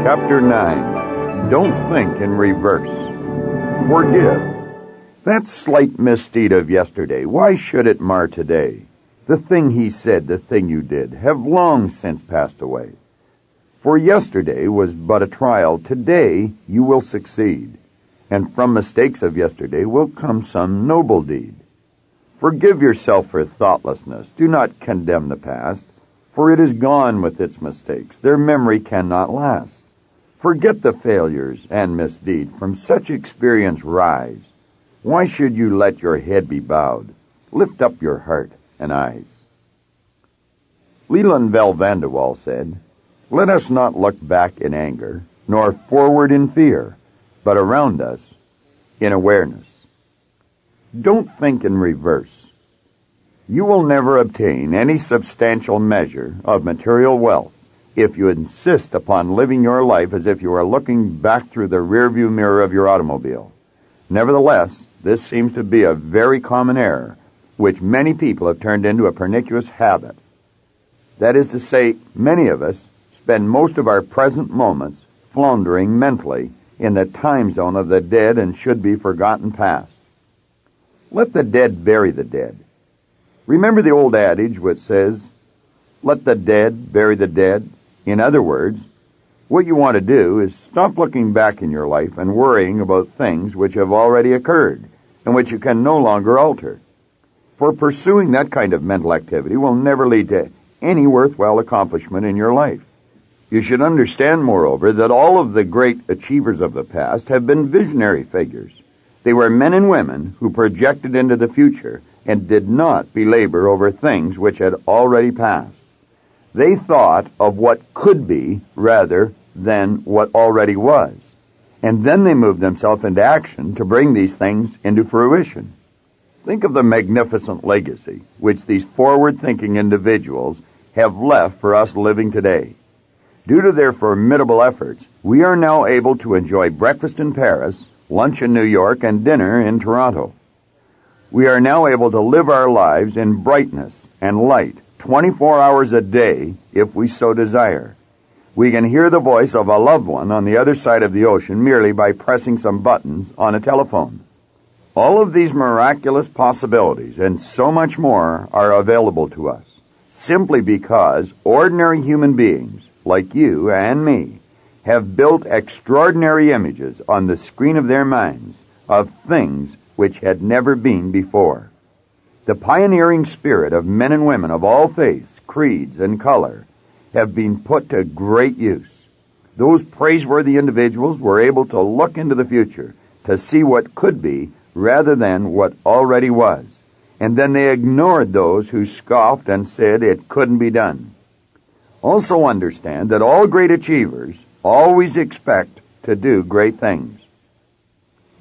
Chapter 9. Don't think in reverse. Forgive. That slight misdeed of yesterday, why should it mar today? The thing he said, the thing you did, have long since passed away. For yesterday was but a trial. Today you will succeed. And from mistakes of yesterday will come some noble deed. Forgive yourself for thoughtlessness. Do not condemn the past, for it is gone with its mistakes. Their memory cannot last. Forget the failures and misdeed. From such experience rise. Why should you let your head be bowed? Lift up your heart and eyes. Leland Vel van de Waal said, "Let us not look back in anger, nor forward in fear, but around us in awareness." Don't think in reverse. You will never obtain any substantial measure of material wealth if you insist upon living your life as if you are looking back through the rearview mirror of your automobile. Nevertheless, this seems to be a very common error, which many people have turned into a pernicious habit. That is to say, many of us spend most of our present moments floundering mentally in the time zone of the dead and should-be-forgotten past. Let the dead bury the dead. Remember the old adage which says, "Let the dead bury the dead"? In other words, what you want to do is stop looking back in your life and worrying about things which have already occurred and which you can no longer alter. For pursuing that kind of mental activity will never lead to any worthwhile accomplishment in your life. You should understand, moreover, that all of the great achievers of the past have been visionary figures. They were men and women who projected into the future and did not belabor over things which had already passed. They thought of what could be rather than what already was, and then they moved themselves into action to bring these things into fruition. Think of the magnificent legacy which these forward-thinking individuals have left for us living today. Due to their formidable efforts, we are now able to enjoy breakfast in Paris, lunch in New York, and dinner in Toronto. We are now able to live our lives in brightness and light 24 hours a day if we so desire. We can hear the voice of a loved one on the other side of the ocean merely by pressing some buttons on a telephone. All of these miraculous possibilities and so much more are available to us simply because ordinary human beings like you and me have built extraordinary images on the screen of their minds of things which had never been before. The pioneering spirit of men and women of all faiths, creeds, and color have been put to great use. Those praiseworthy individuals were able to look into the future to see what could be rather than what already was. And then they ignored those who scoffed and said it couldn't be done. Also understand that all great achievers always expect to do great things.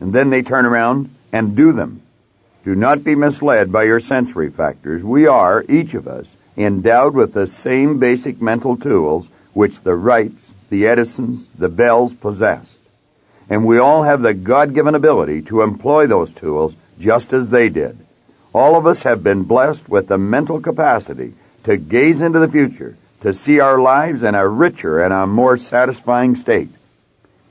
And then they turn around and do them. Do not be misled by your sensory factors. We are, each of us, endowed with the same basic mental tools which the Wrights, the Edisons, the Bells possessed. And we all have the God-given ability to employ those tools just as they did. All of us have been blessed with the mental capacity to gaze into the future, to see our lives in a richer and a more satisfying state.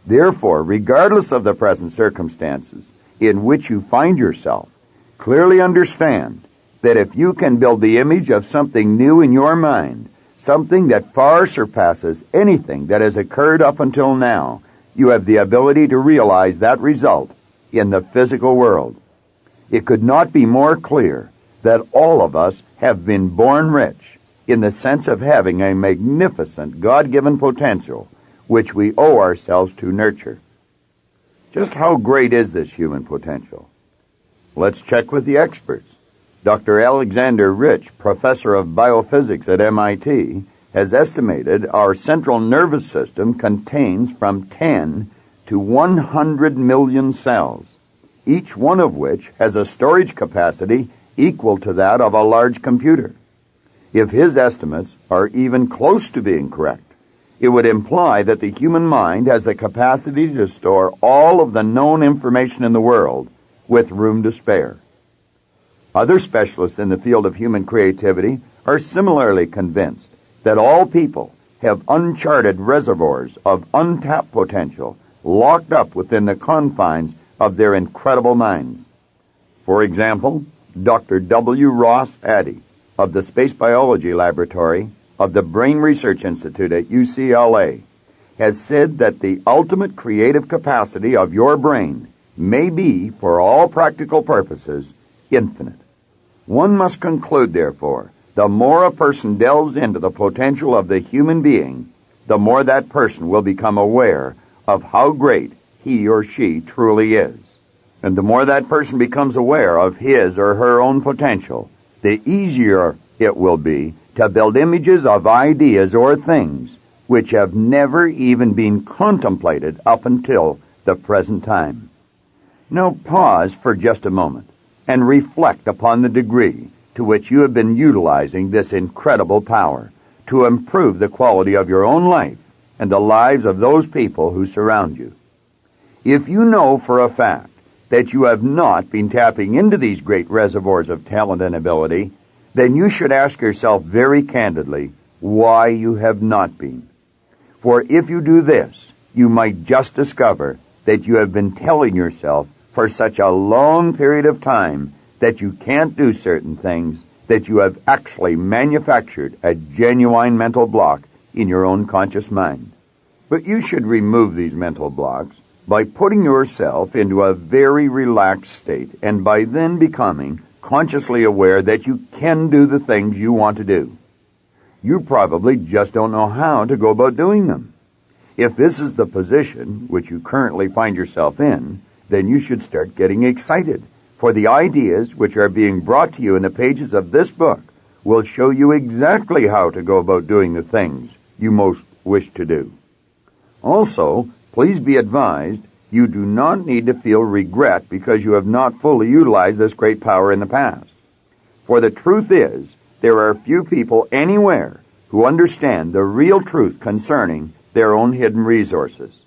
Therefore, regardless of the present circumstances in which you find yourself, clearly understand that if you can build the image of something new in your mind, something that far surpasses anything that has occurred up until now, you have the ability to realize that result in the physical world. It could not be more clear that all of us have been born rich in the sense of having a magnificent God-given potential which we owe ourselves to nurture. Just how great is this human potential? Let's check with the experts. Dr. Alexander Rich, professor of biophysics at MIT, has estimated our central nervous system contains from 10 to 100 million cells, each one of which has a storage capacity equal to that of a large computer. If his estimates are even close to being correct, it would imply that the human mind has the capacity to store all of the known information in the world with room to spare. Other specialists in the field of human creativity are similarly convinced that all people have uncharted reservoirs of untapped potential locked up within the confines of their incredible minds. For example, Dr. W. Ross Addy of the Space Biology Laboratory of the Brain Research Institute at UCLA has said that the ultimate creative capacity of your brain may be, for all practical purposes, infinite. One must conclude, therefore, the more a person delves into the potential of the human being, the more that person will become aware of how great he or she truly is. And the more that person becomes aware of his or her own potential, the easier it will be to build images of ideas or things which have never even been contemplated up until the present time. Now pause for just a moment and reflect upon the degree to which you have been utilizing this incredible power to improve the quality of your own life and the lives of those people who surround you. If you know for a fact that you have not been tapping into these great reservoirs of talent and ability, then you should ask yourself very candidly why you have not been. For if you do this, you might just discover that you have been telling yourself for such a long period of time that you can't do certain things that you have actually manufactured a genuine mental block in your own conscious mind. But you should remove these mental blocks by putting yourself into a very relaxed state and by then becoming consciously aware that you can do the things you want to do. You probably just don't know how to go about doing them. If this is the position which you currently find yourself in, then you should start getting excited, for the ideas which are being brought to you in the pages of this book will show you exactly how to go about doing the things you most wish to do. Also, please be advised, you do not need to feel regret because you have not fully utilized this great power in the past. For the truth is, there are few people anywhere who understand the real truth concerning their own hidden resources.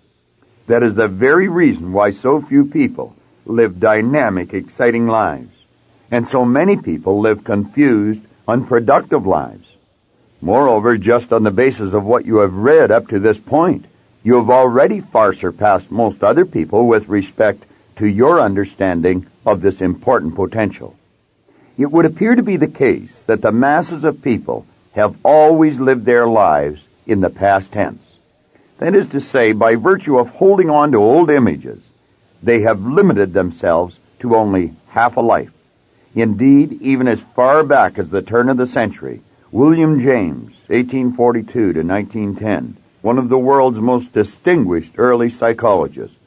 That is the very reason why so few people live dynamic, exciting lives, and so many people live confused, unproductive lives. Moreover, just on the basis of what you have read up to this point, you have already far surpassed most other people with respect to your understanding of this important potential. It would appear to be the case that the masses of people have always lived their lives in the past tense. That is to say, by virtue of holding on to old images, they have limited themselves to only half a life. Indeed, even as far back as the turn of the century, William James, 1842 to 1910, one of the world's most distinguished early psychologists,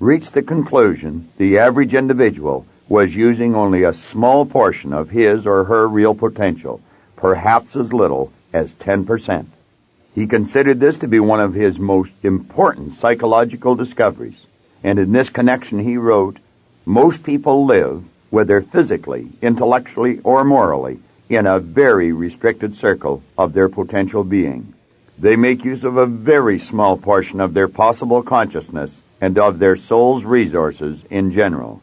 reached the conclusion the average individual was using only a small portion of his or her real potential, perhaps as little as 10%. He considered this to be one of his most important psychological discoveries, and in this connection he wrote, "Most people live, whether physically, intellectually, or morally, in a very restricted circle of their potential being. They make use of a very small portion of their possible consciousness and of their soul's resources in general.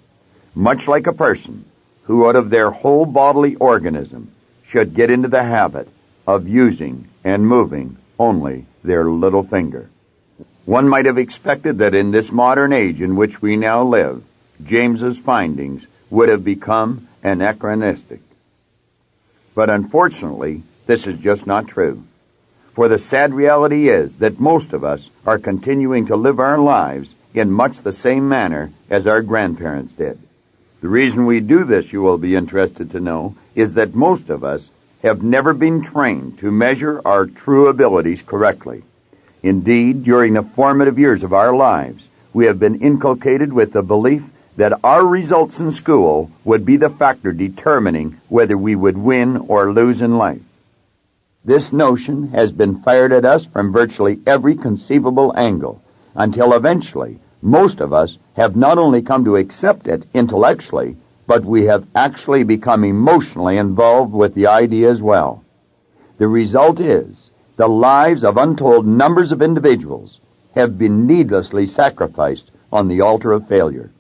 Much like a person who out of their whole bodily organism should get into the habit of using and moving only their little finger." One might have expected that in this modern age in which we now live, James's findings would have become anachronistic. But unfortunately, this is just not true. For the sad reality is that most of us are continuing to live our lives in much the same manner as our grandparents did. The reason we do this, you will be interested to know, is that most of us have never been trained to measure our true abilities correctly. Indeed, during the formative years of our lives, we have been inculcated with the belief that our results in school would be the factor determining whether we would win or lose in life. This notion has been fired at us from virtually every conceivable angle, until eventually most of us have not only come to accept it intellectually, but we have actually become emotionally involved with the idea as well. The result is, the lives of untold numbers of individuals have been needlessly sacrificed on the altar of failure.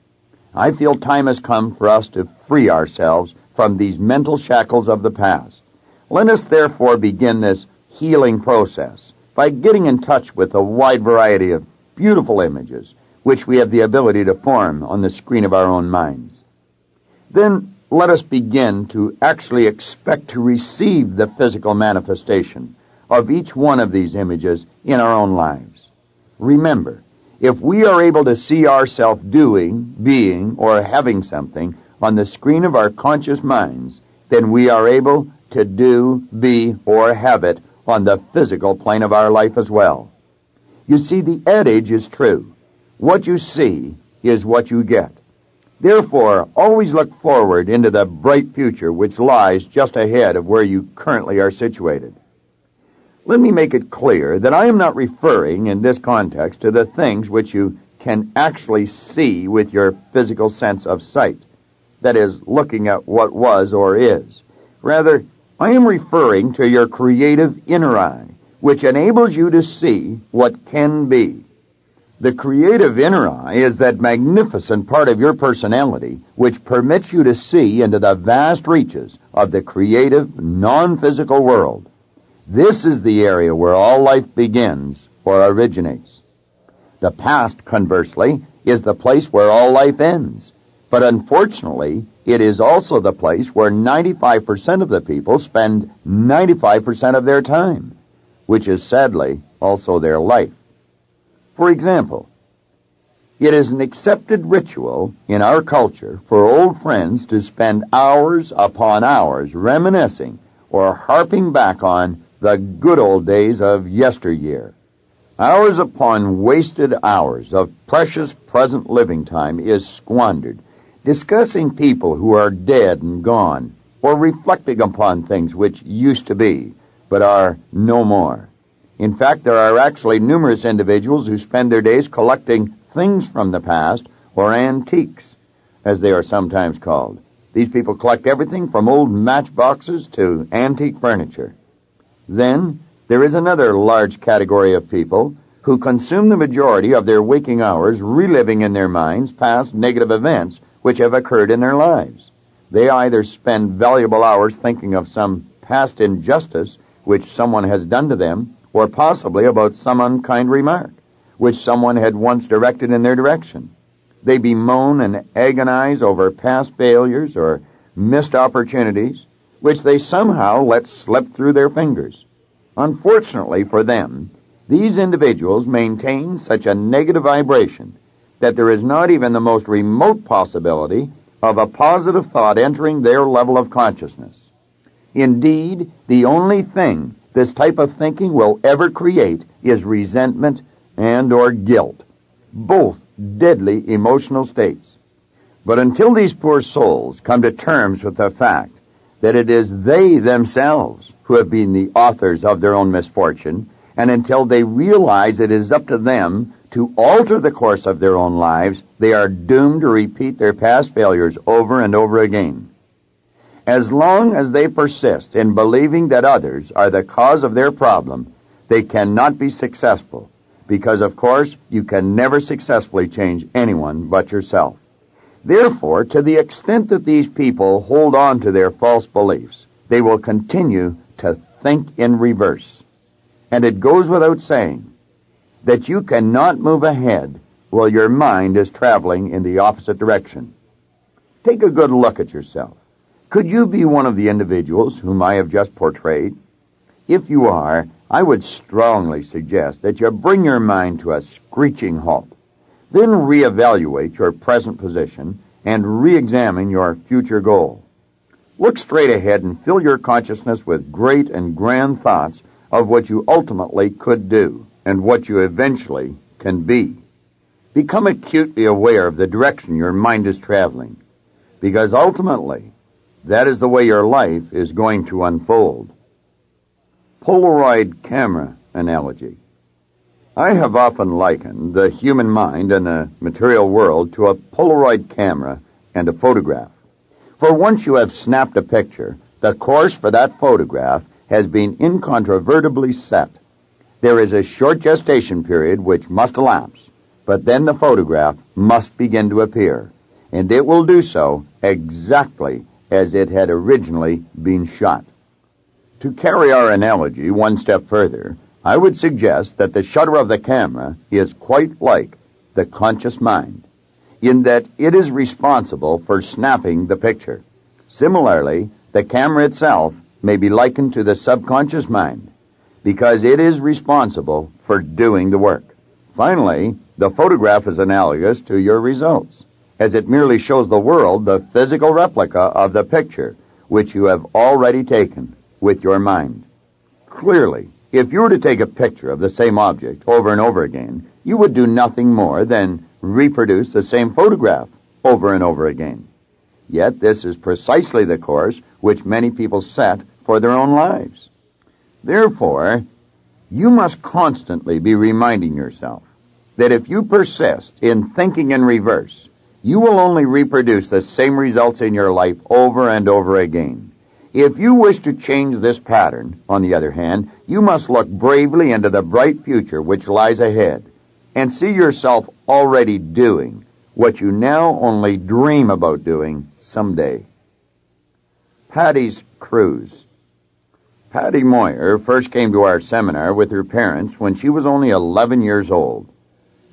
I feel time has come for us to free ourselves from these mental shackles of the past. Let us therefore begin this healing process by getting in touch with a wide variety of beautiful images which we have the ability to form on the screen of our own minds. Then let us begin to actually expect to receive the physical manifestation of each one of these images in our own lives. Remember, if we are able to see ourselves doing, being, or having something on the screen of our conscious minds, then we are able to do, be, or have it on the physical plane of our life as well. You see, the adage is true. What you see is what you get. Therefore, always look forward into the bright future which lies just ahead of where you currently are situated. Let me make it clear that I am not referring in this context to the things which you can actually see with your physical sense of sight, that is, looking at what was or is. Rather, I am referring to your creative inner eye, which enables you to see what can be. The creative inner eye is that magnificent part of your personality which permits you to see into the vast reaches of the creative, non-physical world. This is the area where all life begins or originates. The past, conversely, is the place where all life ends. But unfortunately, it is also the place where 95% of the people spend 95% of their time, which is sadly also their life. For example, it is an accepted ritual in our culture for old friends to spend hours upon hours reminiscing or harping back on the good old days of yesteryear. Hours upon wasted hours of precious present living time is squandered discussing people who are dead and gone, or reflecting upon things which used to be, but are no more. In fact, there are actually numerous individuals who spend their days collecting things from the past, or antiques, as they are sometimes called. These people collect everything from old matchboxes to antique furniture. Then, there is another large category of people who consume the majority of their waking hours reliving in their minds past negative events which have occurred in their lives. They either spend valuable hours thinking of some past injustice which someone has done to them, or possibly about some unkind remark which someone had once directed in their direction. They bemoan and agonize over past failures or missed opportunities, which they somehow let slip through their fingers. Unfortunately for them, these individuals maintain such a negative vibration that there is not even the most remote possibility of a positive thought entering their level of consciousness. Indeed, the only thing this type of thinking will ever create is resentment and or guilt, both deadly emotional states. But until these poor souls come to terms with the fact that it is they themselves who have been the authors of their own misfortune, and until they realize it is up to them to alter the course of their own lives, they are doomed to repeat their past failures over and over again. As long as they persist in believing that others are the cause of their problem, they cannot be successful, because, of course, you can never successfully change anyone but yourself. Therefore, to the extent that these people hold on to their false beliefs, they will continue to think in reverse. And it goes without saying that you cannot move ahead while your mind is traveling in the opposite direction. Take a good look at yourself. Could you be one of the individuals whom I have just portrayed? If you are, I would strongly suggest that you bring your mind to a screeching halt. Then reevaluate your present position and re-examine your future goal. Look straight ahead and fill your consciousness with great and grand thoughts of what you ultimately could do and what you eventually can be. Become acutely aware of the direction your mind is traveling, because ultimately, that is the way your life is going to unfold. Polaroid camera analogy. I have often likened the human mind and the material world to a Polaroid camera and a photograph. For once you have snapped a picture, the course for that photograph has been incontrovertibly set. There is a short gestation period which must elapse, but then the photograph must begin to appear, and it will do so exactly as it had originally been shot. To carry our analogy one step further, I would suggest that the shutter of the camera is quite like the conscious mind, in that it is responsible for snapping the picture. Similarly, the camera itself may be likened to the subconscious mind, because it is responsible for doing the work. Finally, the photograph is analogous to your results, as it merely shows the world the physical replica of the picture which you have already taken with your mind. Clearly, if you were to take a picture of the same object over and over again, you would do nothing more than reproduce the same photograph over and over again. Yet this is precisely the course which many people set for their own lives. Therefore, you must constantly be reminding yourself that if you persist in thinking in reverse, you will only reproduce the same results in your life over and over again. If you wish to change this pattern, on the other hand, you must look bravely into the bright future which lies ahead and see yourself already doing what you now only dream about doing someday. Patty's Cruise. Patty Moyer first came to our seminar with her parents when she was only 11 years old.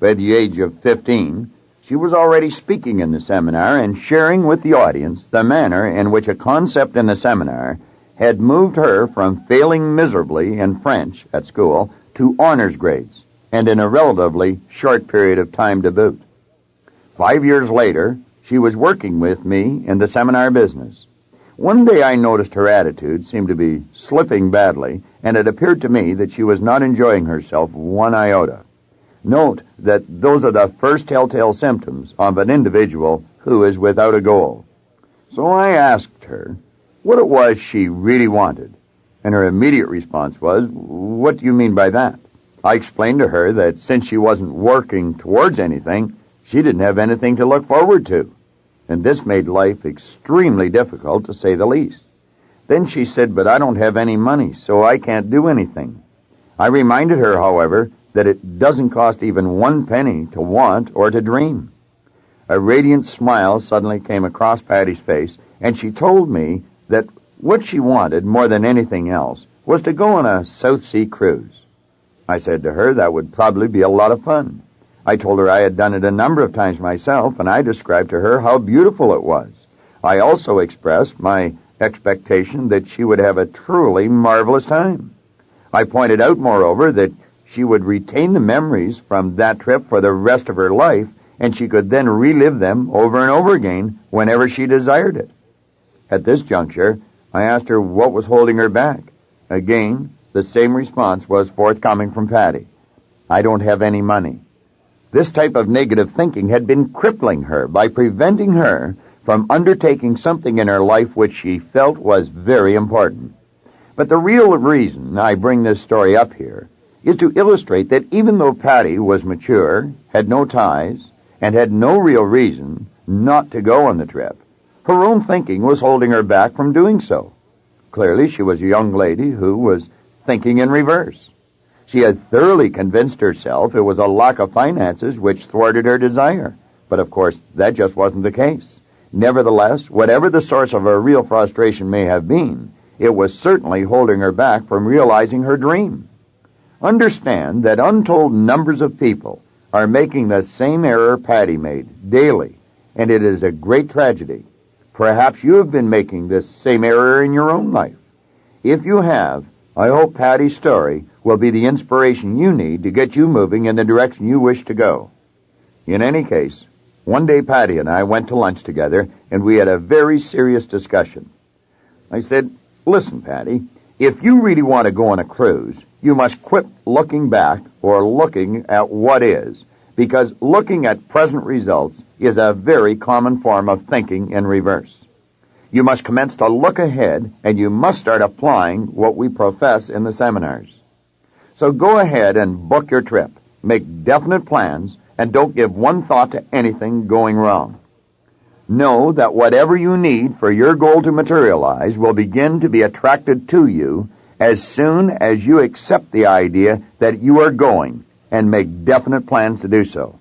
By the age of 15, she was already speaking in the seminar and sharing with the audience the manner in which a concept in the seminar had moved her from failing miserably in French at school to honors grades, and in a relatively short period of time to boot. 5 years later, she was working with me in the seminar business. One day I noticed her attitude seemed to be slipping badly, and it appeared to me that she was not enjoying herself one iota. Note that those are the first telltale symptoms of an individual who is without a goal. So I asked her what it was she really wanted, and her immediate response was, "What do you mean by that?" I explained to her that since she wasn't working towards anything, she didn't have anything to look forward to, and this made life extremely difficult, to say the least. Then she said, "But I don't have any money, so I can't do anything." I reminded her, however, that it doesn't cost even 1 penny to want or to dream. A radiant smile suddenly came across Patty's face, and she told me that what she wanted more than anything else was to go on a South Sea cruise. I said to her that would probably be a lot of fun. I told her I had done it a number of times myself, and I described to her how beautiful it was. I also expressed my expectation that she would have a truly marvelous time. I pointed out, moreover, that she would retain the memories from that trip for the rest of her life, and she could then relive them over and over again whenever she desired it. At this juncture, I asked her what was holding her back. Again, the same response was forthcoming from Patty. "I don't have any money." This type of negative thinking had been crippling her by preventing her from undertaking something in her life which she felt was very important. But the real reason I bring this story up here is to illustrate that even though Patty was mature, had no ties, and had no real reason not to go on the trip, her own thinking was holding her back from doing so. Clearly, she was a young lady who was thinking in reverse. She had thoroughly convinced herself it was a lack of finances which thwarted her desire, but of course that just wasn't the case. Nevertheless, whatever the source of her real frustration may have been, it was certainly holding her back from realizing her dream. Understand that untold numbers of people are making the same error Patty made daily, and it is a great tragedy. Perhaps you have been making this same error in your own life. If you have, I hope Patty's story will be the inspiration you need to get you moving in the direction you wish to go. In any case, one day Patty and I went to lunch together, and we had a very serious discussion. I said, "Listen, Patty, if you really want to go on a cruise, you must quit looking back or looking at what is, because looking at present results is a very common form of thinking in reverse. You must commence to look ahead, and you must start applying what we profess in the seminars. So go ahead and book your trip, make definite plans, and don't give one thought to anything going wrong. Know that whatever you need for your goal to materialize will begin to be attracted to you as soon as you accept the idea that you are going and make definite plans to do so.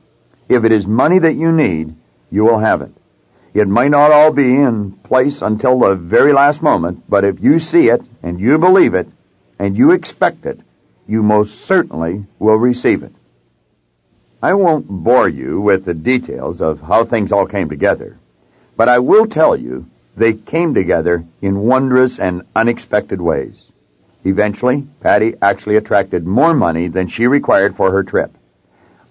If it is money that you need, you will have it. It might not all be in place until the very last moment, but if you see it and you believe it and you expect it, you most certainly will receive it. I won't bore you with the details of how things all came together, but I will tell you they came together in wondrous and unexpected ways. Eventually, Patty actually attracted more money than she required for her trip.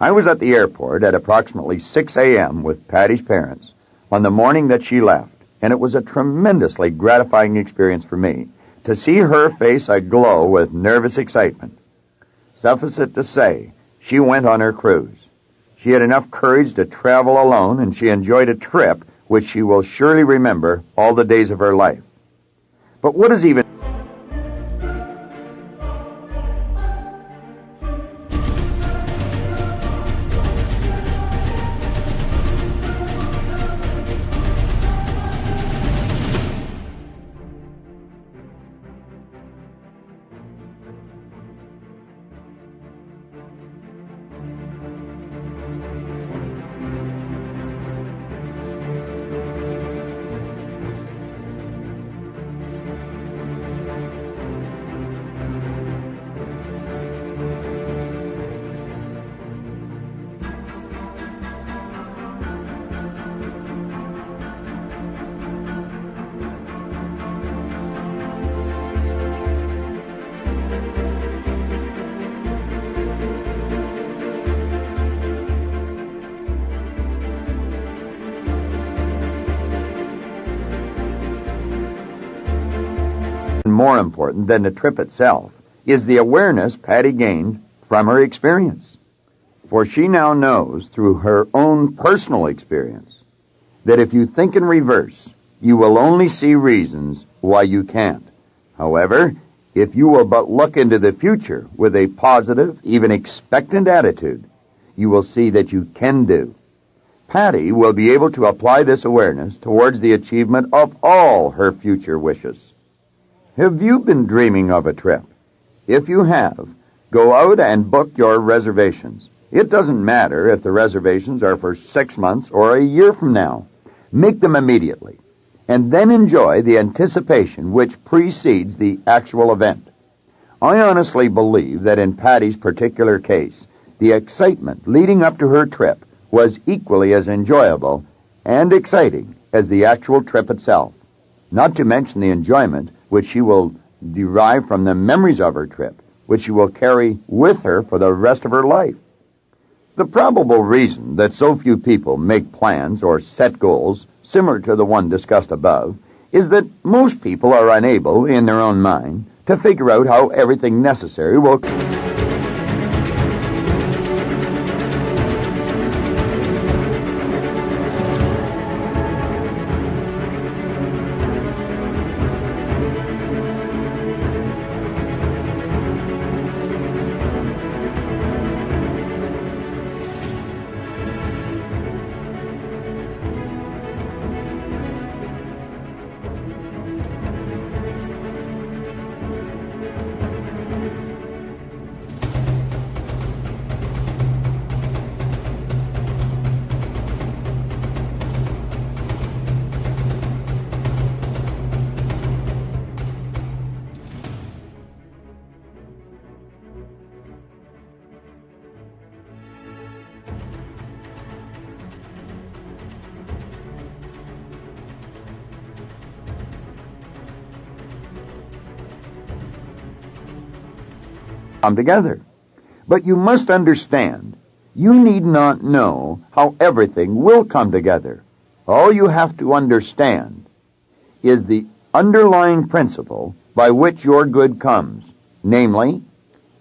I was at the airport at approximately 6 a.m. with Patty's parents on the morning that she left, and it was a tremendously gratifying experience for me to see her face aglow with nervous excitement. Suffice it to say, she went on her cruise. She had enough courage to travel alone, and she enjoyed a trip which she will surely remember all the days of her life. But what is even more important than the trip itself is the awareness Patty gained from her experience. For she now knows through her own personal experience that if you think in reverse, you will only see reasons why you can't. However, if you will but look into the future with a positive, even expectant attitude, you will see that you can do. Patty will be able to apply this awareness towards the achievement of all her future wishes. Have you been dreaming of a trip? If you have, go out and book your reservations. It doesn't matter if the reservations are for 6 months or a year from now. Make them immediately, and then enjoy the anticipation which precedes the actual event. I honestly believe that in Patty's particular case, the excitement leading up to her trip was equally as enjoyable and exciting as the actual trip itself, not to mention the enjoyment which she will derive from the memories of her trip, which she will carry with her for the rest of her life. The probable reason that so few people make plans or set goals similar to the one discussed above is that most people are unable, in their own mind, to figure out how everything necessary will come together. But you must understand, you need not know how everything will come together. All you have to understand is the underlying principle by which your good comes. Namely,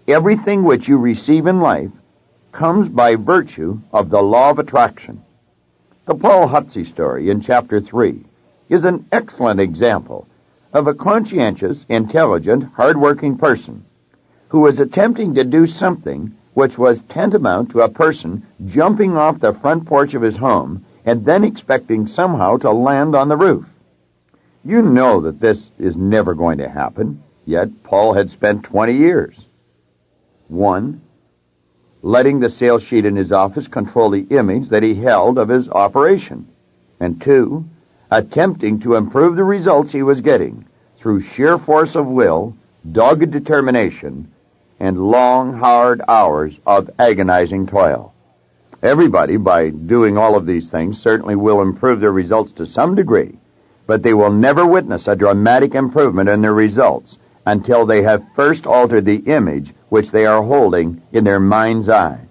everything which you receive in life comes by virtue of the law of attraction. The Paul Hutsey story in chapter 3 is an excellent example of a conscientious, intelligent, hard-working person who was attempting to do something which was tantamount to a person jumping off the front porch of his home and then expecting somehow to land on the roof. You know that this is never going to happen, yet Paul had spent 20 years. 1. Letting the sales sheet in his office control the image that he held of his operation. And 2. Attempting to improve the results he was getting through sheer force of will, dogged determination, and long, hard hours of agonizing toil. Everybody, by doing all of these things, certainly will improve their results to some degree, but they will never witness a dramatic improvement in their results until they have first altered the image which they are holding in their mind's eye.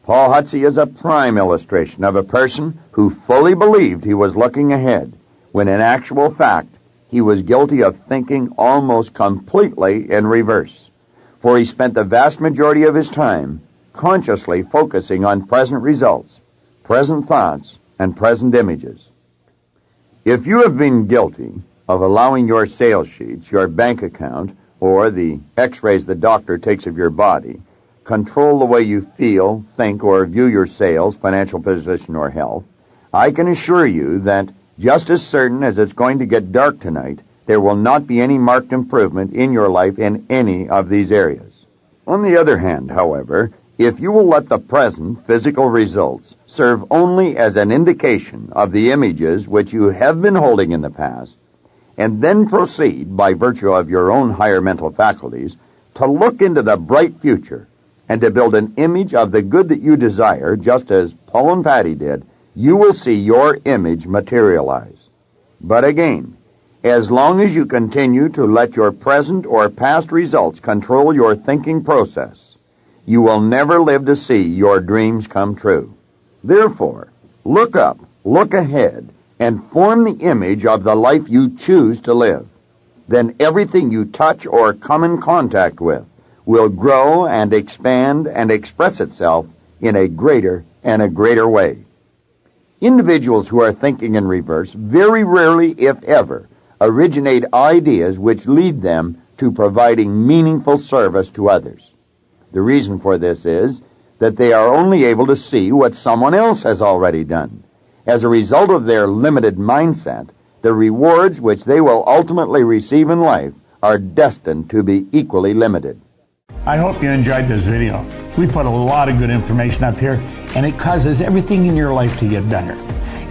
Paul Hutsey is a prime illustration of a person who fully believed he was looking ahead, when in actual fact he was guilty of thinking almost completely in reverse, for he spent the vast majority of his time consciously focusing on present results, present thoughts, and present images. If you have been guilty of allowing your sales sheets, your bank account, or the x-rays the doctor takes of your body control the way you feel, think, or view your sales, financial position, or health, I can assure you that just as certain as it's going to get dark tonight, there will not be any marked improvement in your life in any of these areas. On the other hand, however, if you will let the present physical results serve only as an indication of the images which you have been holding in the past, and then proceed, by virtue of your own higher mental faculties, to look into the bright future and to build an image of the good that you desire, just as Paul and Patty did, you will see your image materialize. But again, as long as you continue to let your present or past results control your thinking process, you will never live to see your dreams come true. Therefore, look up, look ahead, and form the image of the life you choose to live. Then everything you touch or come in contact with will grow and expand and express itself in a greater and a greater way. Individuals who are thinking in reverse very rarely, if ever, originate ideas which lead them to providing meaningful service to others. The reason for this is that they are only able to see what someone else has already done. As a result of their limited mindset, the rewards which they will ultimately receive in life are destined to be equally limited. I hope you enjoyed this video. We put a lot of good information up here, and it causes everything in your life to get better.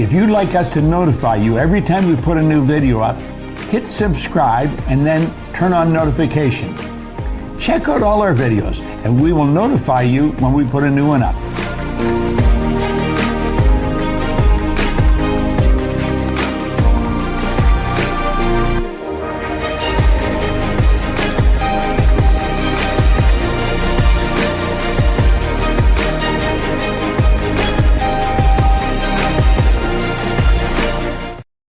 If you'd like us to notify you every time we put a new video up, hit subscribe and then turn on notifications. Check out all our videos, and we will notify you when we put a new one up.